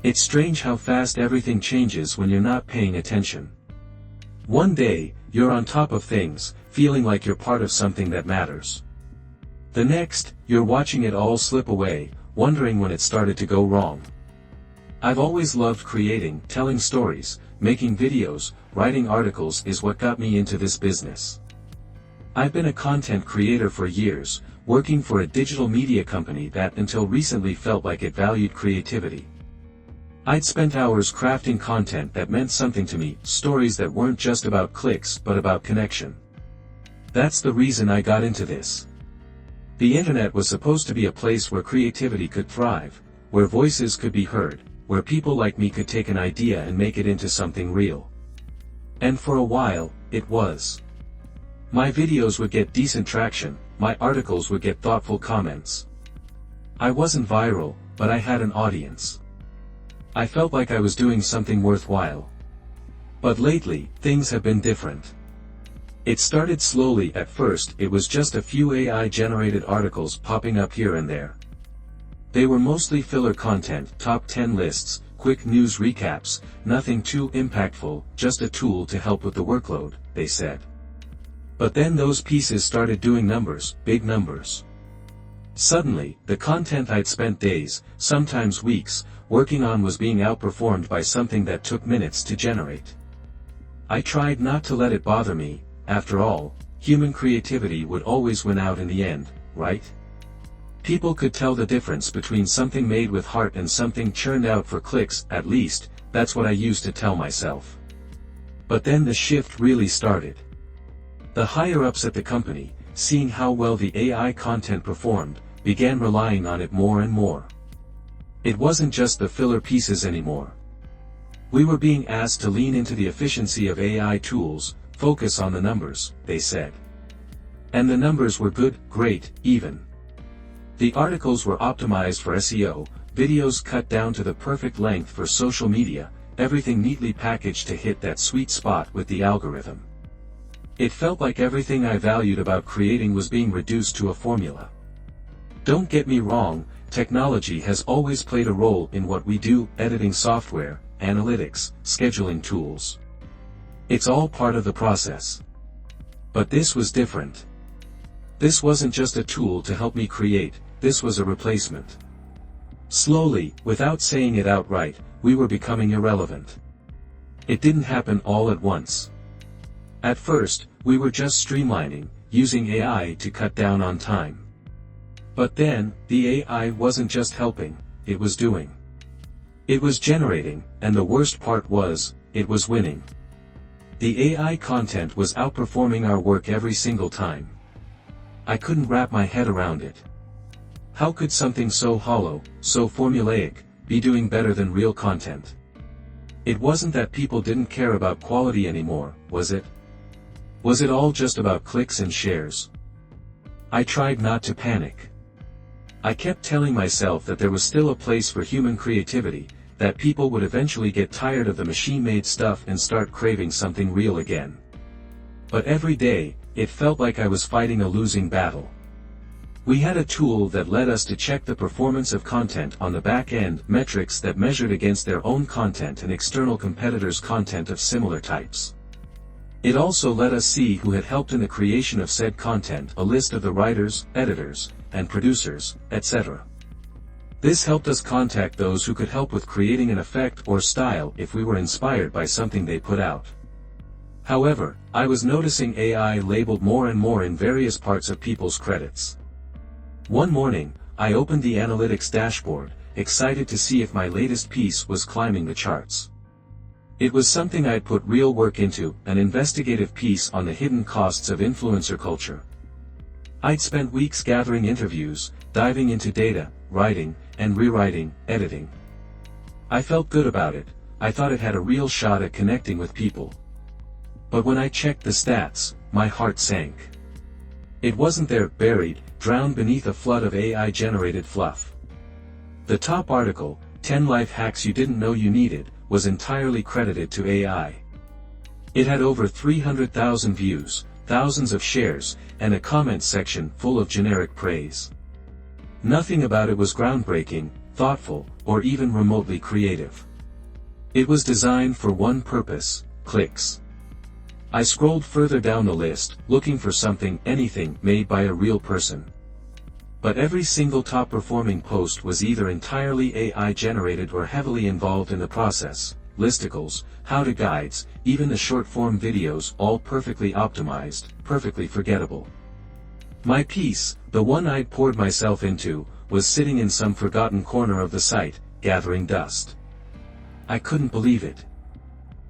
It's strange how fast everything changes when you're not paying attention. One day, you're on top of things, feeling like you're part of something that matters. The next, you're watching it all slip away, wondering when it started to go wrong. I've always loved creating, telling stories, making videos, writing articles is what got me into this business. I've been a content creator for years, working for a digital media company that until recently felt like it valued creativity. I'd spent hours crafting content that meant something to me, stories that weren't just about clicks but about connection. That's the reason I got into this. The internet was supposed to be a place where creativity could thrive, where voices could be heard, where people like me could take an idea and make it into something real. And for a while, it was. My videos would get decent traction, my articles would get thoughtful comments. I wasn't viral, but I had an audience. I felt like I was doing something worthwhile. But lately, things have been different. It started slowly. At first, it was just a few AI-generated articles popping up here and there. They were mostly filler content, top 10 lists, quick news recaps, nothing too impactful, just a tool to help with the workload, they said. But then those pieces started doing numbers, big numbers. Suddenly, the content I'd spent days, sometimes weeks, working on was being outperformed by something that took minutes to generate. I tried not to let it bother me. After all, human creativity would always win out in the end, right? People could tell the difference between something made with heart and something churned out for clicks, at least, that's what I used to tell myself. But then the shift really started. The higher-ups at the company, seeing how well the AI content performed, began relying on it more and more. It wasn't just the filler pieces anymore. We were being asked to lean into the efficiency of AI tools, focus on the numbers, they said. And the numbers were good, great, even. The articles were optimized for SEO, videos cut down to the perfect length for social media, everything neatly packaged to hit that sweet spot with the algorithm. It felt like everything I valued about creating was being reduced to a formula. Don't get me wrong, technology has always played a role in what we do, editing software, analytics, scheduling tools. It's all part of the process. But this was different. This wasn't just a tool to help me create, this was a replacement. Slowly, without saying it outright, we were becoming irrelevant. It didn't happen all at once. At first, we were just streamlining, using AI to cut down on time. But then, the AI wasn't just helping, it was doing. It was generating, and the worst part was, it was winning. The AI content was outperforming our work every single time. I couldn't wrap my head around it. How could something so hollow, so formulaic, be doing better than real content? It wasn't that people didn't care about quality anymore, was it? Was it all just about clicks and shares? I tried not to panic. I kept telling myself that there was still a place for human creativity, that people would eventually get tired of the machine-made stuff and start craving something real again. But every day, it felt like I was fighting a losing battle. We had a tool that led us to check the performance of content on the back end, metrics that measured against their own content and external competitors' content of similar types. It also let us see who had helped in the creation of said content, a list of the writers, editors, and producers, etc. This helped us contact those who could help with creating an effect or style if we were inspired by something they put out. However, I was noticing AI labeled more and more in various parts of people's credits. One morning, I opened the analytics dashboard, excited to see if my latest piece was climbing the charts. It was something I'd put real work into, an investigative piece on the hidden costs of influencer culture. I'd spent weeks gathering interviews, diving into data, writing, and rewriting, editing. I felt good about it, I thought it had a real shot at connecting with people. But when I checked the stats, my heart sank. It wasn't there, buried, drowned beneath a flood of AI-generated fluff. The top article, 10 Life Hacks You Didn't Know You Needed, was entirely credited to AI. It had over 300,000 views, thousands of shares, and a comment section full of generic praise. Nothing about it was groundbreaking, thoughtful, or even remotely creative. It was designed for one purpose: clicks. I scrolled further down the list, looking for something, anything, made by a real person. But every single top-performing post was either entirely AI-generated or heavily involved in the process. Listicles, how-to guides, even the short-form videos, all perfectly optimized, perfectly forgettable. My piece, the one I'd poured myself into, was sitting in some forgotten corner of the site, gathering dust. I couldn't believe it.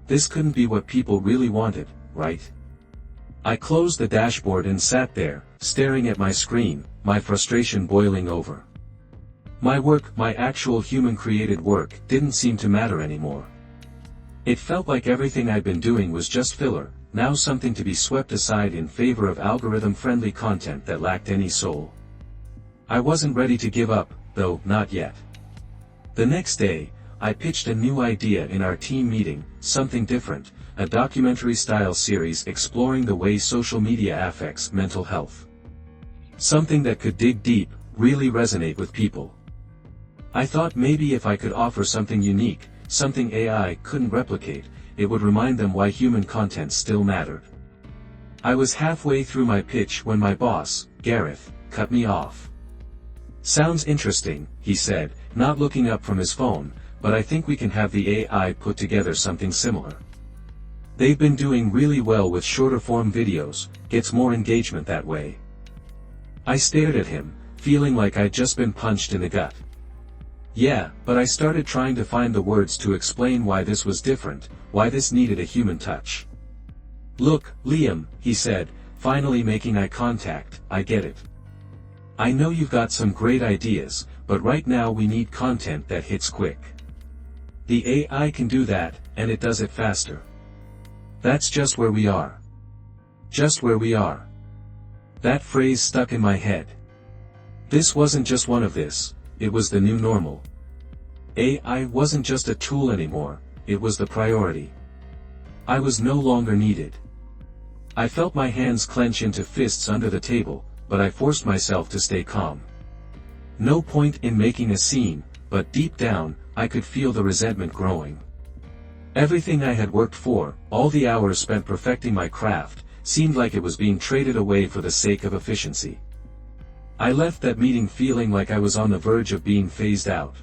This couldn't be what people really wanted, right? I closed the dashboard and sat there, staring at my screen, my frustration boiling over. My work, my actual human-created work, didn't seem to matter anymore. It felt like everything I'd been doing was just filler, now something to be swept aside in favor of algorithm-friendly content that lacked any soul. I wasn't ready to give up, though, not yet. The next day, I pitched a new idea in our team meeting, something different, a documentary-style series exploring the way social media affects mental health. Something that could dig deep, really resonate with people. I thought maybe if I could offer something unique, something AI couldn't replicate, it would remind them why human content still mattered. I was halfway through my pitch when my boss, Gareth, cut me off. "Sounds interesting," he said, not looking up from his phone, "but I think we can have the AI put together something similar. They've been doing really well with shorter-form videos, gets more engagement that way." I stared at him, feeling like I'd just been punched in the gut. Yeah, but I started trying to find the words to explain why this was different, why this needed a human touch. "Look, Liam," he said, finally making eye contact, "I get it. I know you've got some great ideas, but right now we need content that hits quick. The AI can do that, and it does it faster. That's just where we are. Just where we are." That phrase stuck in my head. This wasn't just one of this, it was the new normal. AI wasn't just a tool anymore, it was the priority. I was no longer needed. I felt my hands clench into fists under the table, but I forced myself to stay calm. No point in making a scene, but deep down, I could feel the resentment growing. Everything I had worked for, all the hours spent perfecting my craft, seemed like it was being traded away for the sake of efficiency. I left that meeting feeling like I was on the verge of being phased out.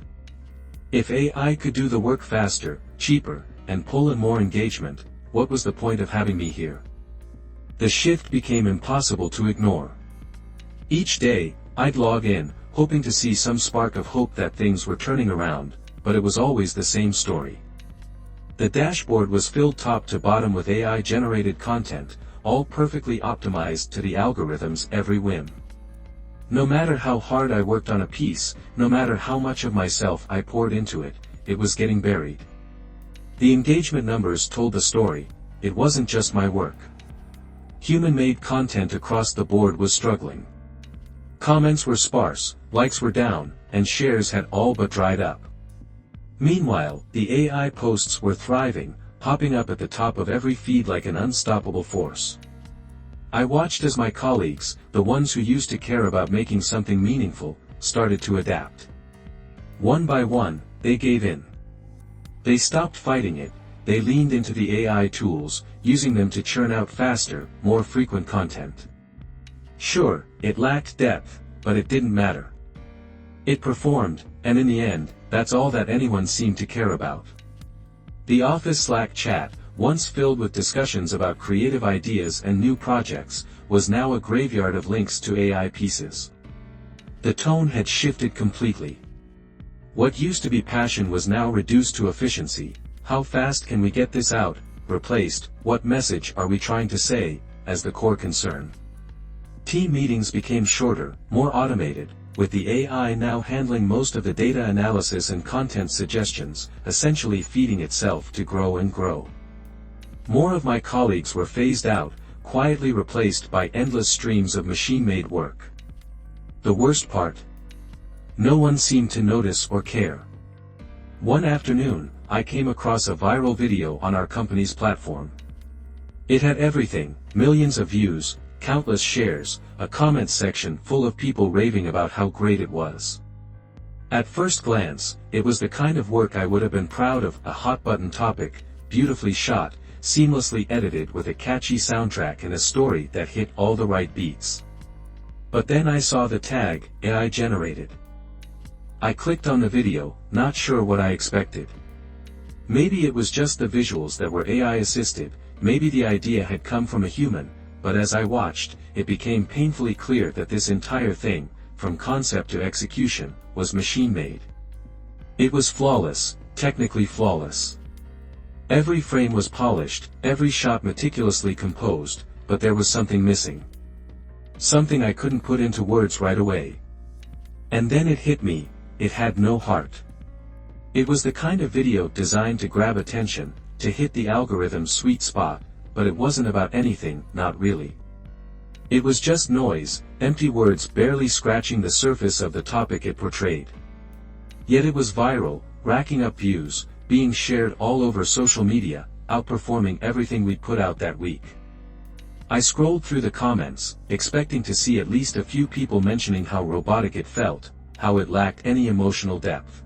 If AI could do the work faster, cheaper, and pull in more engagement, what was the point of having me here? The shift became impossible to ignore. Each day, I'd log in, hoping to see some spark of hope that things were turning around, but it was always the same story. The dashboard was filled top to bottom with AI-generated content, all perfectly optimized to the algorithm's every whim. No matter how hard I worked on a piece, no matter how much of myself I poured into it, it was getting buried. The engagement numbers told the story, it wasn't just my work. Human-made content across the board was struggling. Comments were sparse, likes were down, and shares had all but dried up. Meanwhile, the AI posts were thriving, popping up at the top of every feed like an unstoppable force. I watched as my colleagues, the ones who used to care about making something meaningful, started to adapt. One by one, they gave in. They stopped fighting it, they leaned into the AI tools, using them to churn out faster, more frequent content. Sure, it lacked depth, but it didn't matter. It performed, and in the end, that's all that anyone seemed to care about. The office Slack chat, once filled with discussions about creative ideas and new projects, was now a graveyard of links to AI pieces. The tone had shifted completely. What used to be passion was now reduced to efficiency. How fast can we get this out, replaced, what message are we trying to say, as the core concern. Team meetings became shorter, more automated, with the AI now handling most of the data analysis and content suggestions, essentially feeding itself to grow and grow. More of my colleagues were phased out, quietly replaced by endless streams of machine-made work. The worst part? No one seemed to notice or care. One afternoon, I came across a viral video on our company's platform. It had everything: millions of views, countless shares, a comment section full of people raving about how great it was. At first glance, it was the kind of work I would have been proud of, a hot-button topic, beautifully shot, seamlessly edited with a catchy soundtrack and a story that hit all the right beats. But then I saw the tag, AI generated. I clicked on the video, not sure what I expected. Maybe it was just the visuals that were AI assisted, maybe the idea had come from a human, but as I watched, it became painfully clear that this entire thing, from concept to execution, was machine-made. It was flawless, technically flawless. Every frame was polished, every shot meticulously composed, but there was something missing. Something I couldn't put into words right away. And then it hit me, it had no heart. It was the kind of video designed to grab attention, to hit the algorithm's sweet spot, but it wasn't about anything, not really. It was just noise, empty words barely scratching the surface of the topic it portrayed. Yet it was viral, racking up views, being shared all over social media, outperforming everything we put out that week. I scrolled through the comments, expecting to see at least a few people mentioning how robotic it felt, how it lacked any emotional depth.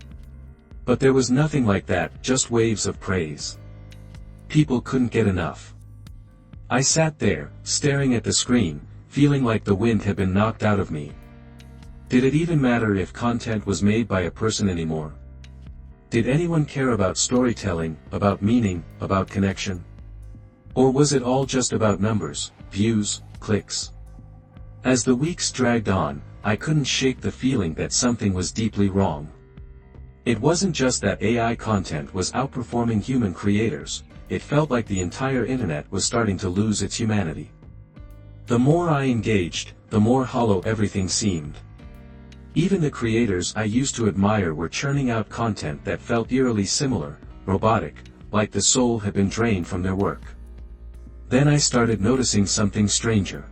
But there was nothing like that, just waves of praise. People couldn't get enough. I sat there, staring at the screen, feeling like the wind had been knocked out of me. Did it even matter if content was made by a person anymore? Did anyone care about storytelling, about meaning, about connection? Or was it all just about numbers, views, clicks? As the weeks dragged on, I couldn't shake the feeling that something was deeply wrong. It wasn't just that AI content was outperforming human creators, it felt like the entire internet was starting to lose its humanity. The more I engaged, the more hollow everything seemed. Even the creators I used to admire were churning out content that felt eerily similar, robotic, like the soul had been drained from their work. Then I started noticing something stranger.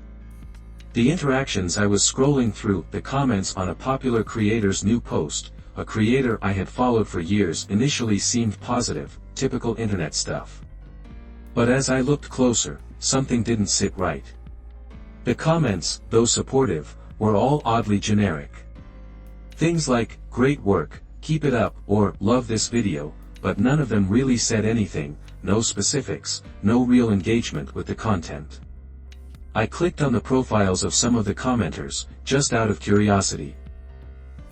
The interactions I was scrolling through, the comments on a popular creator's new post, a creator I had followed for years, initially seemed positive, typical internet stuff. But as I looked closer, something didn't sit right. The comments, though supportive, were all oddly generic. Things like, "Great work, keep it up," or "Love this video," but none of them really said anything, no specifics, no real engagement with the content. I clicked on the profiles of some of the commenters, just out of curiosity.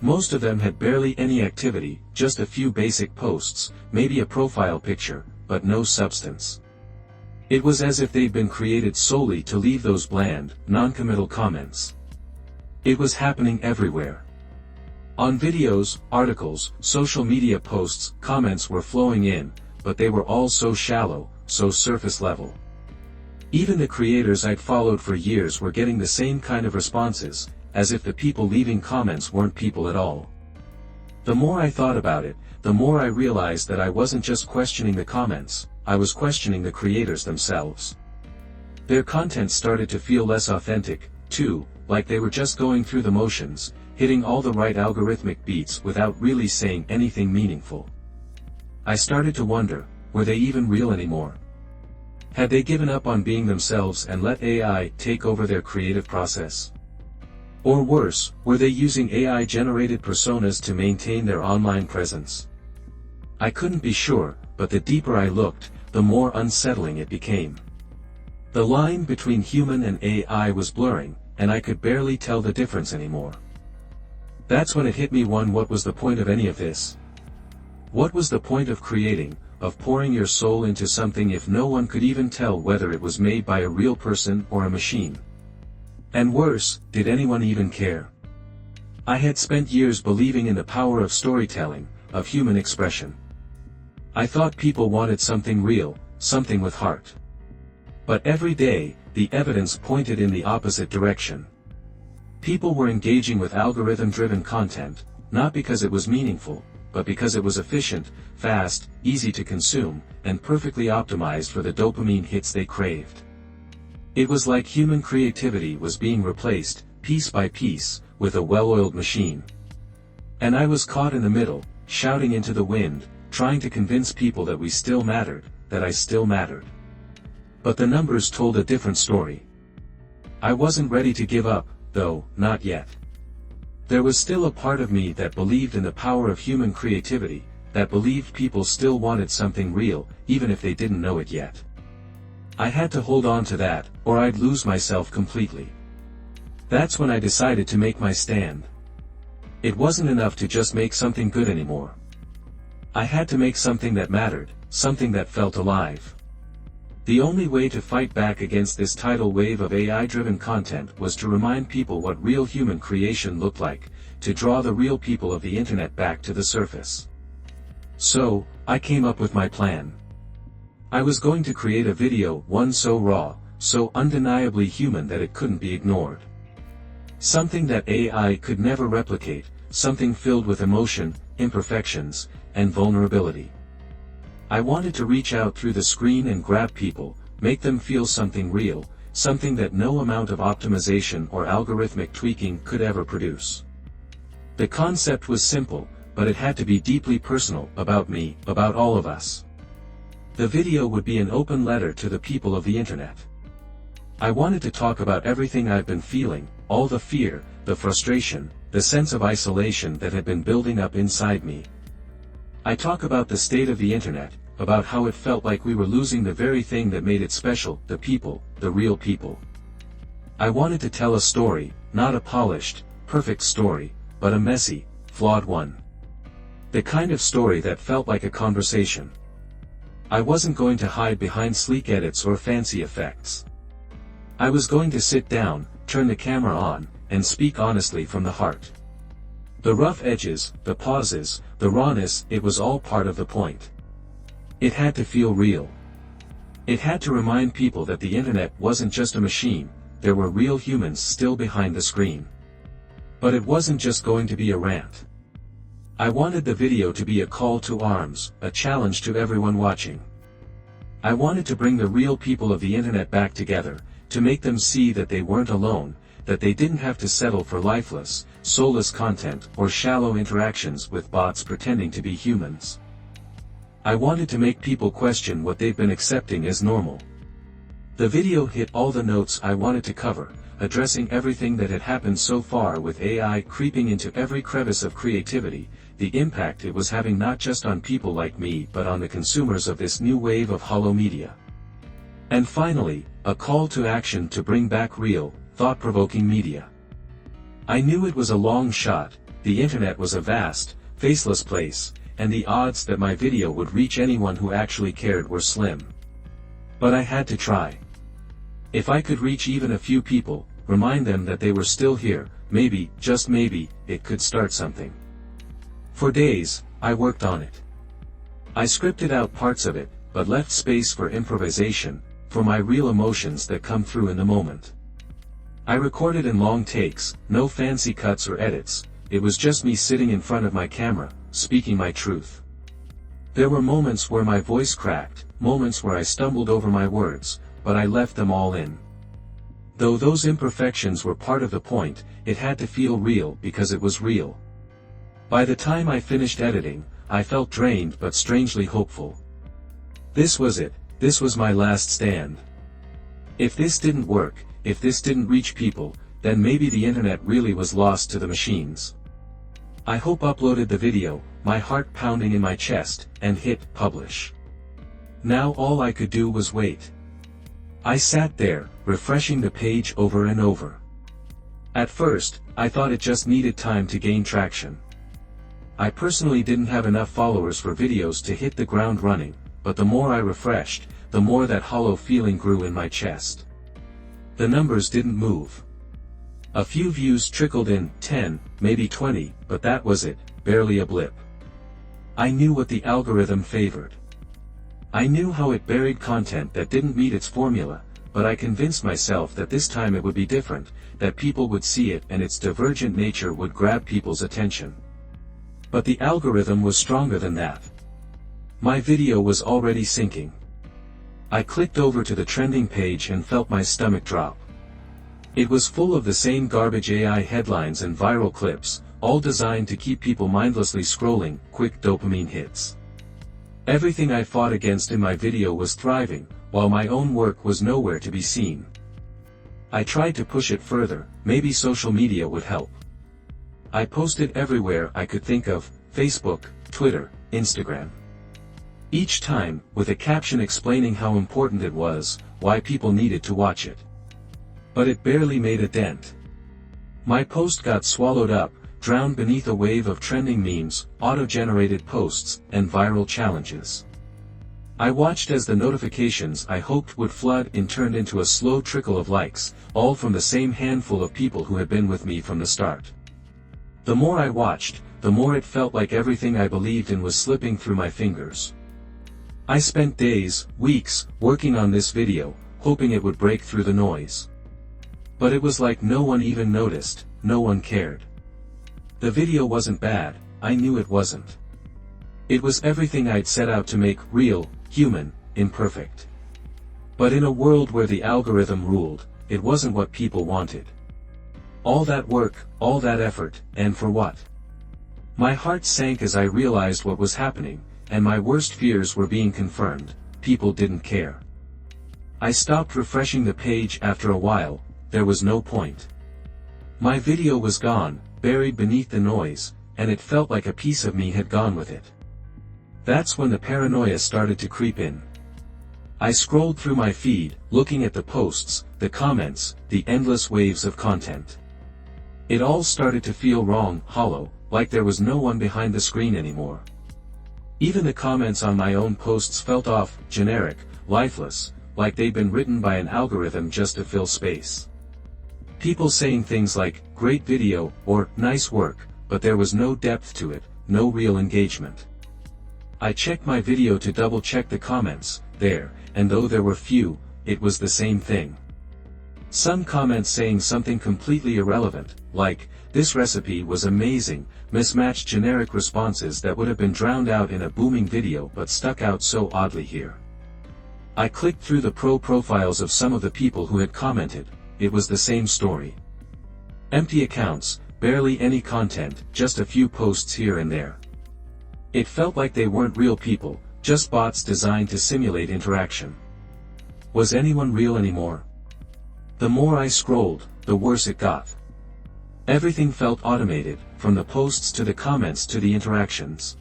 Most of them had barely any activity, just a few basic posts, maybe a profile picture, but no substance. It was as if they'd been created solely to leave those bland, non-committal comments. It was happening everywhere. On videos, articles, social media posts, comments were flowing in, but they were all so shallow, so surface level. Even the creators I'd followed for years were getting the same kind of responses, as if the people leaving comments weren't people at all. The more I thought about it, the more I realized that I wasn't just questioning the comments, I was questioning the creators themselves. Their content started to feel less authentic, too, like they were just going through the motions, hitting all the right algorithmic beats without really saying anything meaningful. I started to wonder, were they even real anymore? Had they given up on being themselves and let AI take over their creative process? Or worse, were they using AI-generated personas to maintain their online presence? I couldn't be sure, but the deeper I looked, the more unsettling it became. The line between human and AI was blurring, and I could barely tell the difference anymore. That's when it hit me. What was the point of any of this? What was the point of creating, of pouring your soul into something if no one could even tell whether it was made by a real person or a machine? And worse, did anyone even care? I had spent years believing in the power of storytelling, of human expression. I thought people wanted something real, something with heart. But every day, the evidence pointed in the opposite direction. People were engaging with algorithm-driven content, not because it was meaningful, but because it was efficient, fast, easy to consume, and perfectly optimized for the dopamine hits they craved. It was like human creativity was being replaced, piece by piece, with a well-oiled machine. And I was caught in the middle, shouting into the wind, trying to convince people that we still mattered, that I still mattered. But the numbers told a different story. I wasn't ready to give up, though, not yet. There was still a part of me that believed in the power of human creativity, that believed people still wanted something real, even if they didn't know it yet. I had to hold on to that, or I'd lose myself completely. That's when I decided to make my stand. It wasn't enough to just make something good anymore. I had to make something that mattered, something that felt alive. The only way to fight back against this tidal wave of AI-driven content was to remind people what real human creation looked like, to draw the real people of the internet back to the surface. So, I came up with my plan. I was going to create a video, one so raw, so undeniably human that it couldn't be ignored. Something that AI could never replicate, something filled with emotion, imperfections, and vulnerability. I wanted to reach out through the screen and grab people, make them feel something real, something that no amount of optimization or algorithmic tweaking could ever produce. The concept was simple, but it had to be deeply personal, about me, about all of us. The video would be an open letter to the people of the internet. I wanted to talk about everything I've been feeling, all the fear, the frustration, the sense of isolation that had been building up inside me. I talk about the state of the internet, about how it felt like we were losing the very thing that made it special, the people, the real people. I wanted to tell a story, not a polished, perfect story, but a messy, flawed one. The kind of story that felt like a conversation. I wasn't going to hide behind sleek edits or fancy effects. I was going to sit down, turn the camera on, and speak honestly from the heart. The rough edges, the pauses, the rawness, it was all part of the point. It had to feel real. It had to remind people that the internet wasn't just a machine, there were real humans still behind the screen. But it wasn't just going to be a rant. I wanted the video to be a call to arms, a challenge to everyone watching. I wanted to bring the real people of the internet back together, to make them see that they weren't alone, that they didn't have to settle for lifeless, soulless content or shallow interactions with bots pretending to be humans. I wanted to make people question what they've been accepting as normal. The video hit all the notes I wanted to cover, addressing everything that had happened so far with AI creeping into every crevice of creativity, the impact it was having not just on people like me but on the consumers of this new wave of hollow media. And finally, a call to action to bring back real, thought-provoking media. I knew it was a long shot, the internet was a vast, faceless place, and the odds that my video would reach anyone who actually cared were slim. But I had to try. If I could reach even a few people, remind them that they were still here, maybe, just maybe, it could start something. For days, I worked on it. I scripted out parts of it, but left space for improvisation, for my real emotions that come through in the moment. I recorded in long takes, no fancy cuts or edits, it was just me sitting in front of my camera, speaking my truth. There were moments where my voice cracked, moments where I stumbled over my words, but I left them all in. Though those imperfections were part of the point, it had to feel real because it was real. By the time I finished editing, I felt drained but strangely hopeful. This was it, this was my last stand. If this didn't work, if this didn't reach people, then maybe the internet really was lost to the machines. I uploaded the video, my heart pounding in my chest, and hit publish. Now all I could do was wait. I sat there, refreshing the page over and over. At first, I thought it just needed time to gain traction. I personally didn't have enough followers for videos to hit the ground running, but the more I refreshed, the more that hollow feeling grew in my chest. The numbers didn't move. A few views trickled in, 10, maybe 20, but that was it, barely a blip. I knew what the algorithm favored. I knew how it buried content that didn't meet its formula, but I convinced myself that this time it would be different, that people would see it and its divergent nature would grab people's attention. But the algorithm was stronger than that. My video was already sinking. I clicked over to the trending page and felt my stomach drop. It was full of the same garbage AI headlines and viral clips, all designed to keep people mindlessly scrolling, quick dopamine hits. Everything I fought against in my video was thriving, while my own work was nowhere to be seen. I tried to push it further, maybe social media would help. I posted everywhere I could think of: Facebook, Twitter, Instagram. Each time, with a caption explaining how important it was, why people needed to watch it. But it barely made a dent. My post got swallowed up, drowned beneath a wave of trending memes, auto-generated posts, and viral challenges. I watched as the notifications I hoped would flood in turned into a slow trickle of likes, all from the same handful of people who had been with me from the start. The more I watched, the more it felt like everything I believed in was slipping through my fingers. I spent days, weeks, working on this video, hoping it would break through the noise. But it was like no one even noticed, no one cared. The video wasn't bad, I knew it wasn't. It was everything I'd set out to make: real, human, imperfect. But in a world where the algorithm ruled, it wasn't what people wanted. All that work, all that effort, and for what? My heart sank as I realized what was happening, and my worst fears were being confirmed: people didn't care. I stopped refreshing the page after a while. There was no point. My video was gone, buried beneath the noise, and it felt like a piece of me had gone with it. That's when the paranoia started to creep in. I scrolled through my feed, looking at the posts, the comments, the endless waves of content. It all started to feel wrong, hollow, like there was no one behind the screen anymore. Even the comments on my own posts felt off, generic, lifeless, like they'd been written by an algorithm just to fill space. People saying things like, "Great video," or "Nice work," but there was no depth to it, no real engagement. I checked my video to double-check the comments, and though there were few, it was the same thing. Some comments saying something completely irrelevant, like, "This recipe was amazing," mismatched generic responses that would have been drowned out in a booming video but stuck out so oddly here. I clicked through the profiles of some of the people who had commented. It was the same story. Empty accounts, barely any content, just a few posts here and there. It felt like they weren't real people, just bots designed to simulate interaction. Was anyone real anymore? The more I scrolled, the worse it got. Everything felt automated, from the posts to the comments to the interactions.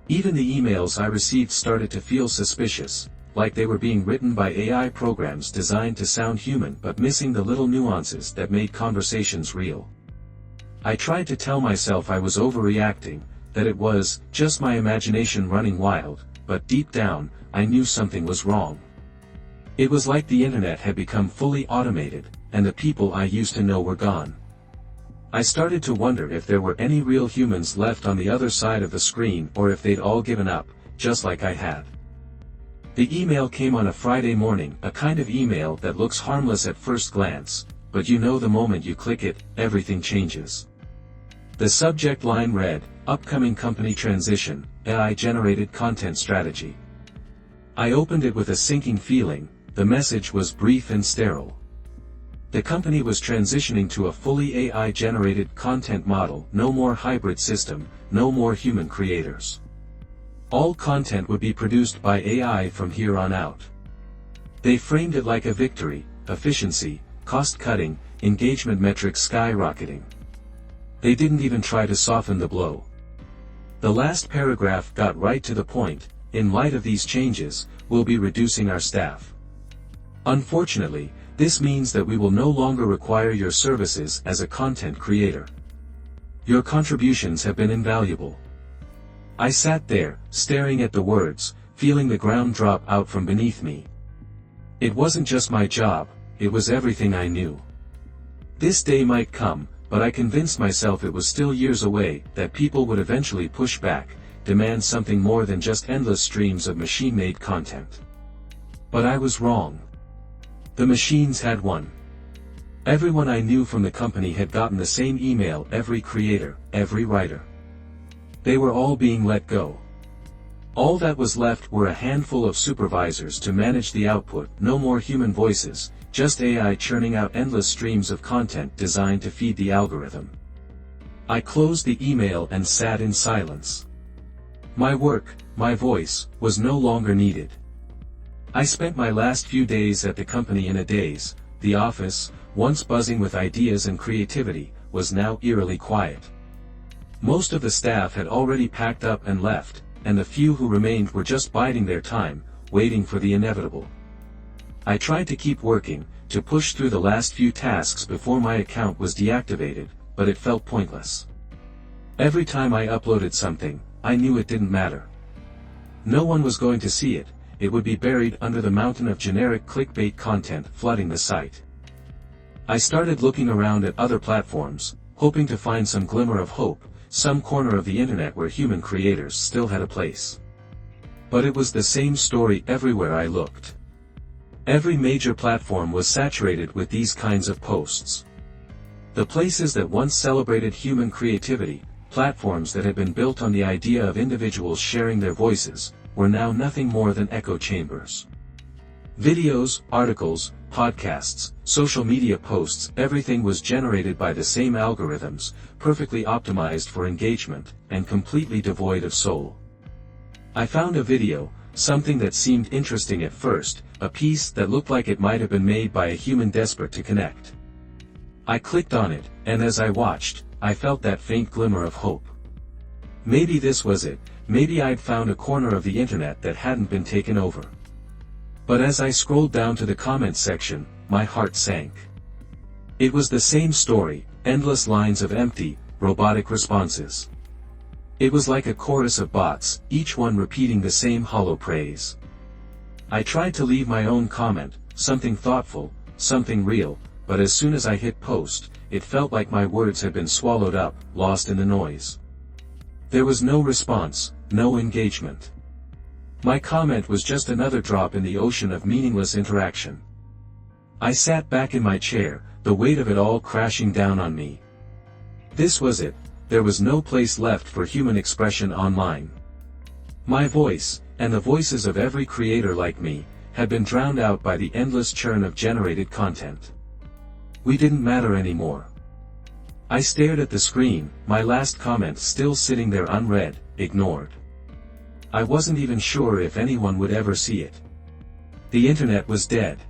Even the emails I received started to feel suspicious, like they were being written by AI programs designed to sound human but missing the little nuances that made conversations real. I tried to tell myself I was overreacting, that it was just my imagination running wild, but deep down, I knew something was wrong. It was like the internet had become fully automated, and the people I used to know were gone. I started to wonder if there were any real humans left on the other side of the screen, or if they'd all given up, just like I had. The email came on a Friday morning, a kind of email that looks harmless at first glance, but you know the moment you click it, everything changes. The subject line read, "Upcoming company transition, AI-generated content strategy." I opened it with a sinking feeling. The message was brief and sterile. The company was transitioning to a fully AI-generated content model: no more hybrid system, no more human creators. All content would be produced by AI from here on out. They framed it like a victory: efficiency, cost-cutting, engagement metrics skyrocketing. They didn't even try to soften the blow. The last paragraph got right to the point: "In light of these changes, we'll be reducing our staff. Unfortunately, this means that we will no longer require your services as a content creator. Your contributions have been invaluable." I sat there, staring at the words, feeling the ground drop out from beneath me. It wasn't just my job, it was everything I knew. This day might come, but I convinced myself it was still years away, that people would eventually push back, demand something more than just endless streams of machine-made content. But I was wrong. The machines had won. Everyone I knew from the company had gotten the same email: every creator, every writer. They were all being let go. All that was left were a handful of supervisors to manage the output: no more human voices, just AI churning out endless streams of content designed to feed the algorithm. I closed the email and sat in silence. My work, my voice, was no longer needed. I spent my last few days at the company in a daze. The office, once buzzing with ideas and creativity, was now eerily quiet. Most of the staff had already packed up and left, and the few who remained were just biding their time, waiting for the inevitable. I tried to keep working, to push through the last few tasks before my account was deactivated, but it felt pointless. Every time I uploaded something, I knew it didn't matter. No one was going to see it, it would be buried under the mountain of generic clickbait content flooding the site. I started looking around at other platforms, hoping to find some glimmer of hope, some corner of the internet where human creators still had a place. But it was the same story everywhere I looked. Every major platform was saturated with these kinds of posts. The places that once celebrated human creativity, platforms that had been built on the idea of individuals sharing their voices, were now nothing more than echo chambers. Videos, articles, podcasts, social media posts, everything was generated by the same algorithms, perfectly optimized for engagement, and completely devoid of soul. I found a video, something that seemed interesting at first, a piece that looked like it might have been made by a human desperate to connect. I clicked on it, and as I watched, I felt that faint glimmer of hope. Maybe this was it, maybe I'd found a corner of the internet that hadn't been taken over. But as I scrolled down to the comments section, my heart sank. It was the same story, endless lines of empty, robotic responses. It was like a chorus of bots, each one repeating the same hollow praise. I tried to leave my own comment, something thoughtful, something real, but as soon as I hit post, it felt like my words had been swallowed up, lost in the noise. There was no response, no engagement. My comment was just another drop in the ocean of meaningless interaction. I sat back in my chair, the weight of it all crashing down on me. This was it, there was no place left for human expression online. My voice, and the voices of every creator like me, had been drowned out by the endless churn of generated content. We didn't matter anymore. I stared at the screen, my last comment still sitting there unread, ignored. I wasn't even sure if anyone would ever see it. The internet was dead.